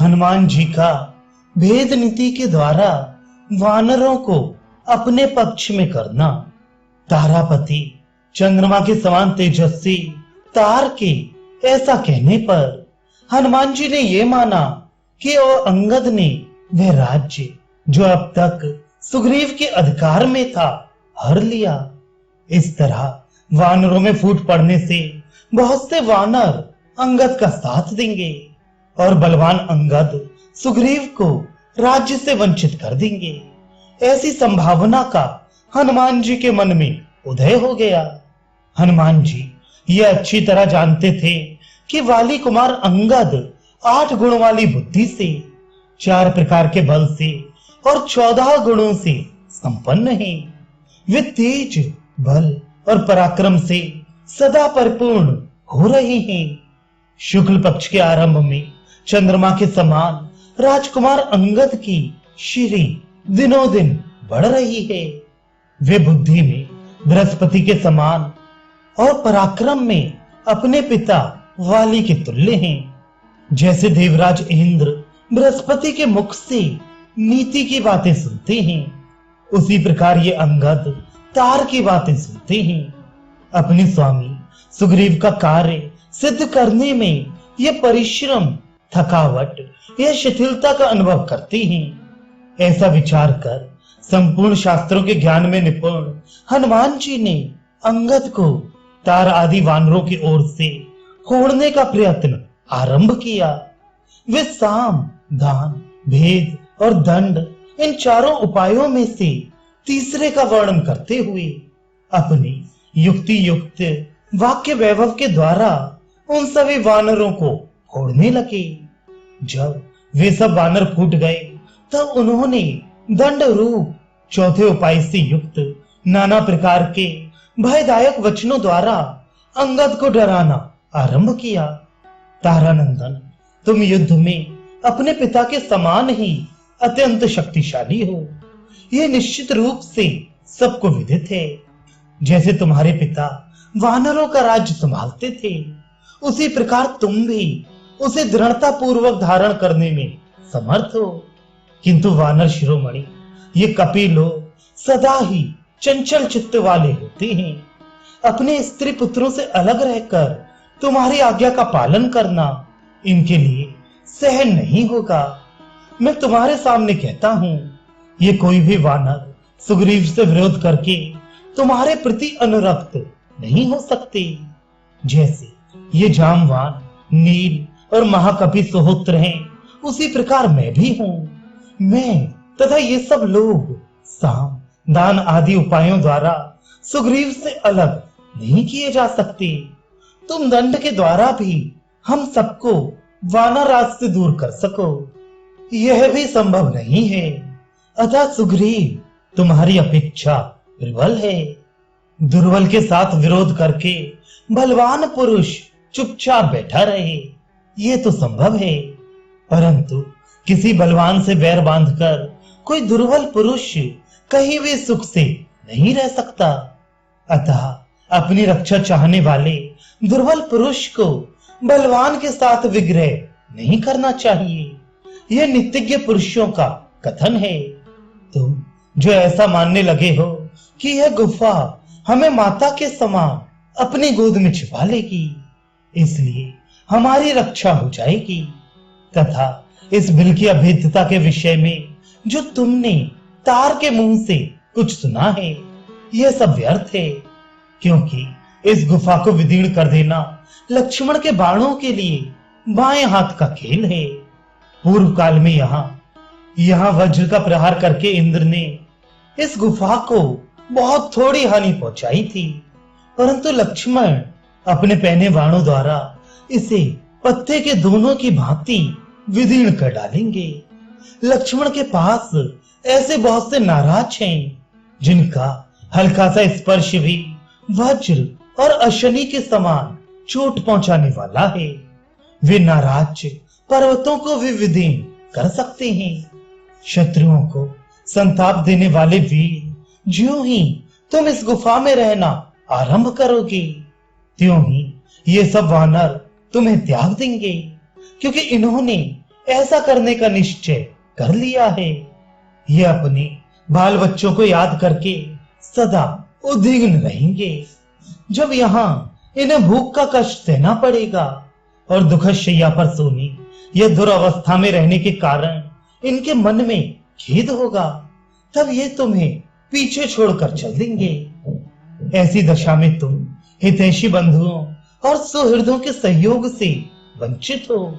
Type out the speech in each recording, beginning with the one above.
हनुमान जी का भेद नीति के द्वारा वानरों को अपने पक्ष में करना। तारापति चंद्रमा के समान तेजस्वी तार के ऐसा कहने पर हनुमान जी ने यह माना कि और अंगद ने वह राज्य जो अब तक सुग्रीव के अधिकार में था हर लिया। इस तरह वानरों में फूट पड़ने से बहुत से वानर अंगद का साथ देंगे और बलवान अंगद सुग्रीव को राज्य से वंचित कर देंगे। ऐसी संभावना का हनुमान जी के मन में उदय हो गया। हनुमान जी ये अच्छी तरह जानते थे कि वाली कुमार अंगद 8 गुण वाली बुद्धि से, 4 प्रकार के बल से और 14 गुणों से संपन्न है। वे तेज, बल और पराक्रम से सदा परिपूर्ण हो रहे हैं। शुक्ल पक्ष के आरंभ में चंद्रमा के समान राजकुमार अंगद की श्री दिनों दिन बढ़ रही है। वे बुद्धि में बृहस्पति के समान और पराक्रम में अपने पिता वाली के तुल्य हैं। जैसे देवराज इंद्र बृहस्पति के मुख से नीति की बातें सुनते हैं, उसी प्रकार ये अंगद तार की बातें सुनते हैं। अपने स्वामी सुग्रीव का कार्य सिद्ध करने में ये परिश्रम, थकावट या शिथिलता का अनुभव करते हैं। ऐसा विचार कर संपूर्ण शास्त्रों के ज्ञान में निपुण हनुमान जी ने अंगद को तार आदि वानरों की ओर से होड़ने का प्रयत्न आरंभ किया। वे साम, दान, भेद और दंड इन चारों उपायों में से तीसरे का वर्णन करते हुए अपनी युक्ति युक्त वाक्य वैभव के द्वारा उन सभी वानरों को होड़ने लगे। जब वे सब वानर फूट गए तब उन्होंने दंड रूप चौथे उपाय से युक्त नाना प्रकार के भयदायक वचनों द्वारा अंगद को डराना आरंभ किया। तारानंदन, तुम युद्ध में अपने पिता के समान ही अत्यंत शक्तिशाली हो, यह निश्चित रूप से सबको विदित है। जैसे तुम्हारे पिता वानरों का राज्य संभालते थे, उसी प्रकार तुम भी उसे दृढ़ता पूर्वक धारण करने में समर्थ हो। किंतु वानर शिरोमणि, ये कपि लोग सदा ही चंचल चित्त वाले होते हैं। अपने स्त्री पुत्रों से अलग रहकर तुम्हारी आज्ञा का पालन करना इनके लिए सहन नहीं होगा। मैं तुम्हारे सामने कहता हूं, ये कोई भी वानर सुग्रीव से विरोध करके तुम्हारे प्रति अनुरक्त नहीं हो सकते। जैसे ये जामवान, नील और महाकपि सुहोत्र हैं, उसी प्रकार मैं भी हूं। मैं तथा ये सब लोग साम, दान आदि उपायों द्वारा सुग्रीव से अलग नहीं किए जा सकते। तुम दंड के द्वारा भी हम सबको वानर राज से दूर कर सको, यह भी संभव नहीं है। अतः सुग्रीव तुम्हारी अपेक्षा प्रबल है। दुर्बल के साथ विरोध करके बलवान पुरुष चुपचाप बैठा रहे, ये तो संभव है। परंतु किसी बलवान से बैर बांधकर कोई दुर्बल पुरुष कहीं भी सुख से नहीं रह सकता। अतः अपनी रक्षा चाहने वाले दुर्बल पुरुष को बलवान के साथ विग्रह नहीं करना चाहिए, यह नित्यज्ञ पुरुषों का कथन है। तुम जो ऐसा मानने लगे हो कि यह गुफा हमें माता के समान अपनी गोद में छिपा लेगी, इसलिए हमारी रक्षा हो जाएगी, तथा इस बिल की अभेद्यता के विषय में जो तुमने तार के मुंह से कुछ सुना है, यह सब व्यर्थ है। क्योंकि इस गुफा को विदीर्ण कर देना लक्ष्मण के बाणों के लिए बाएं हाथ का खेल है। पूर्व काल में यहाँ वज्र का प्रहार करके इंद्र ने इस गुफा को बहुत थोड़ी हानि पहुंचाई थी, परंतु लक्ष्मण अपने पहने बाणों द्वारा इसे पत्ते के दोनों की भांति विदीर्ण कर डालेंगे। लक्ष्मण के पास ऐसे बहुत से नाराज हैं, जिनका हल्का सा स्पर्श भी वज्र और अशनि के समान चोट पहुंचाने वाला है। वे नाराज पर्वतों को भी विदीर्ण कर सकते हैं। शत्रुओं को संताप देने वाले वीर, ज्यों ही तुम इस गुफा में रहना आरंभ करोगे, त्यों ही ये सब वानर तुम्हें त्याग देंगे, क्योंकि इन्होंने ऐसा करने का निश्चय कर लिया है। ये अपने बाल बच्चों को याद करके सदा उद्विग्न रहेंगे। जब यहाँ इन्हें भूख का कष्ट सहना पड़ेगा और दुखद शैया पर सोने या दुरावस्था में रहने के कारण इनके मन में खेद होगा, तब ये तुम्हें पीछे छोड़कर चल देंगे। ऐसी दशा में तुम हितैषी बंधुओं और सुहृदों के सहयोग से वंचित हो,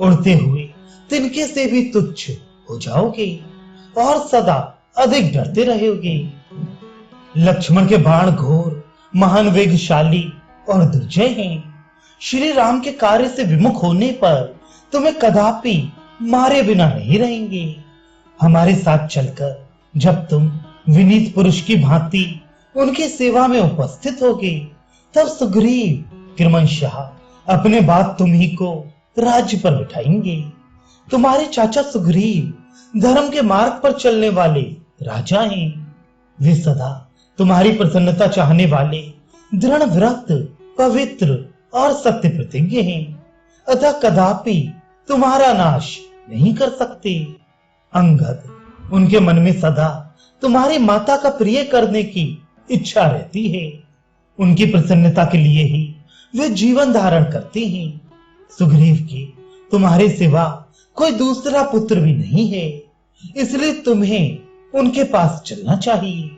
उड़ते हुए तिनके से भी तुच्छ हो जाओगे और सदा अधिक डरते रहोगे। लक्ष्मण के बाण घोर, महान वेगशाली और दुर्जय हैं। श्री राम के कार्य से विमुख होने पर तुम्हें कदापि मारे बिना नहीं रहेंगे। हमारे साथ चलकर जब तुम विनीत पुरुष की भांति उनकी सेवा में उपस्थित होगे, तब सुग्रीव क्रमशः अपने बाद तुम्ही को राज्य पर बिठाएंगे। तुम्हारे चाचा सुग्रीव धर्म के मार्ग पर चलने वाले राजा हैं। वे सदा तुम्हारी प्रसन्नता चाहने वाले दृढ़ व्रत, पवित्र और सत्य प्रतिज्ञ हैं, अतः कदापि तुम्हारा नाश नहीं कर सकते। अंगद उनके मन में सदा तुम्हारी माता का प्रिय करने की इच्छा रहती है। उनकी प्रसन्नता के लिए ही वे जीवन धारण करते हैं। सुग्रीव के तुम्हारे सिवा कोई दूसरा पुत्र भी नहीं है, इसलिए तुम्हें उनके पास चलना चाहिए।